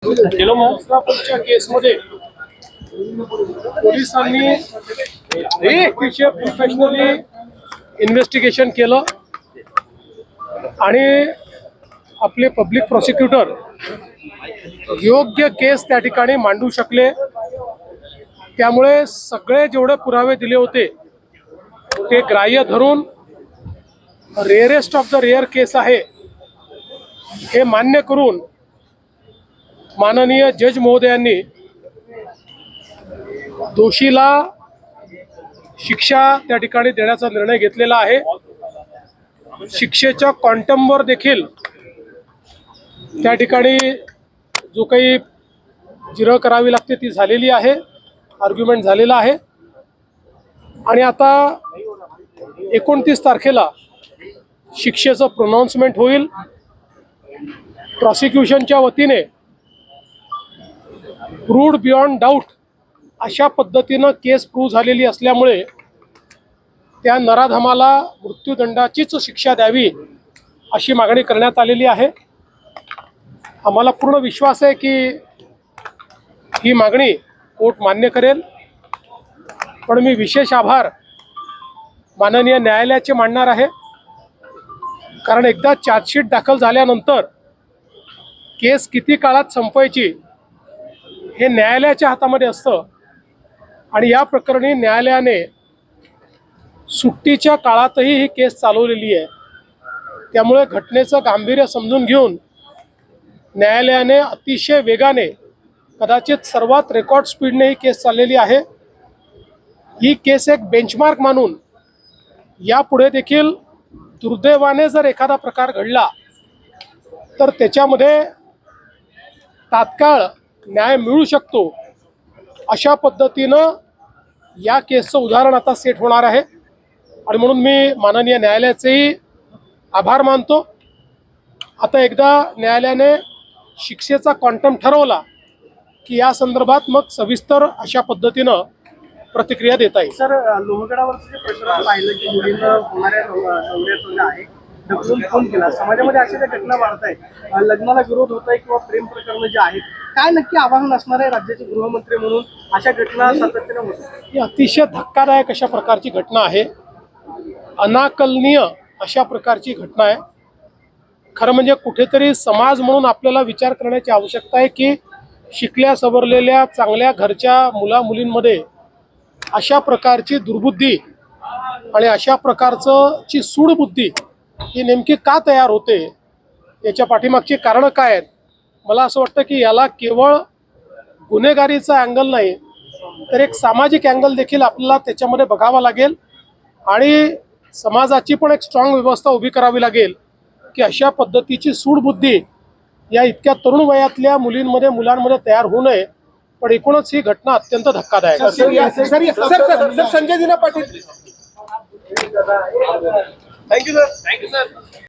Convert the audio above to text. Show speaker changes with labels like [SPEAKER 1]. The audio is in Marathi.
[SPEAKER 1] मुजफ्फरपूरच्या केसमध्ये पोलिसांनी अतिशय प्रोफेशनली इन्व्हेस्टिगेशन केलं आणि आपले पब्लिक प्रॉसिक्युटर योग्य केस त्या ठिकाणी मांडू शकले। त्यामुळे सगळे जेवढे पुरावे दिले होते ते ग्राह्य धरून रेअरेस्ट ऑफ द रेअर केस आहे हे मान्य करून माननीय जज महोदयांनी दोषीला शिक्षा त्या ठिकाणी देण्याचा निर्णय घेतलेला आहे। शिक्षेच्या क्वांटमवर देखील त्या ठिकाणी जो काही जिरह करावी लागते ती झालेली आहे, आर्ग्युमेंट झालेला आहे आणि आता 29 तारखेला शिक्षेचं प्रोनाउन्समेंट होईल। प्रॉसिक्युशनच्या वतीने प्रूव्ड बियॉन्ड डाऊट अशा पद्धतीनं केस प्रूव्ह झालेली असल्यामुळे त्या नराधमाला मृत्यूदंडाचीच शिक्षा द्यावी अशी मागणी करण्यात आलेली आहे। आम्हाला पूर्ण विश्वास आहे की ही मागणी कोर्ट मान्य करेल, पण मी विशेष आभार माननीय न्यायालयाचे मानणार आहे, कारण एकदा चार्जशीट दाखल झाल्यानंतर केस किती काळात संपवायची हे न्यायालयाच्या हातामध्ये असतं आणि या प्रकरणी न्यायालयाने सुट्टीच्या काळातही ही केस चालवलेली आहे। त्यामुळे घटनेचं गांभीर्य समजून घेऊन न्यायालयाने अतिशय वेगाने, कदाचित सर्वात रेकॉर्ड स्पीडने ही केस चाललेली आहे। ही केस एक बेंचमार्क मानून यापुढे देखील दुर्दैवाने जर एखादा प्रकार घडला तर त्याच्यामध्ये तात्काळ न्याय मिळू शकतो अशा पद्धतीनं या केसचं उदाहरण आता सेट होणार आहे आणि म्हणून मी माननीय न्यायालयाचेही आभार मानतो। आता एकदा न्यायालयाने शिक्षेचा क्वांटम ठरवला की या संदर्भात मग सविस्तर अशा पद्धतीनं प्रतिक्रिया देता येईल।
[SPEAKER 2] सर, लोहगडावरचं जे प्रकरण पाहिलं की मुलींना होणाऱ्या नवऱ्याचं आहे ढकलून फोन केला, समाजामध्ये अशा ज्या घटना वाढत आहेत, लग्नाला विरोध होत आहे किंवा प्रेम प्रकरण जे आहेत, काय नक्की आवाहन असणार आहे राज्याचे गृहमंत्री म्हणून? अशा घटना सातत्याने होतात।
[SPEAKER 1] ही अतिशय धक्कादायक अशा प्रकारची घटना आहे, अनाकलनीय अशा प्रकारची घटना आहे। खरं म्हणजे कुठेतरी समाज म्हणून आपल्याला विचार करण्याची आवश्यकता आहे की शिकल्या सवरलेल्या चांगल्या घरच्या मुला मुलींमध्ये अशा प्रकारची दुर्बुद्धी आणि अशा प्रकारचं ची सूडबुद्धी ही नेमकी का तयार होते, याच्या पाठीमागची कारणं काय आहेत? मला असं वाटतं की याला केवळ गुन्हेगारीचा अँगल नाही तर एक सामाजिक अँगल देखील आपल्याला त्याच्यामध्ये बघावा लागेल आणि समाजाची पण एक स्ट्रॉंग व्यवस्था उभी करावी लागेल की अशा पद्धतीची सूडबुद्धी या इतक्या तरुण वयातल्या मुलींमध्ये मुलांमध्ये तयार होऊ नये। पण एकूणच ही घटना अत्यंत धक्कादायक आहे।
[SPEAKER 2] संजय दिना पाटील, थँक्यू सर।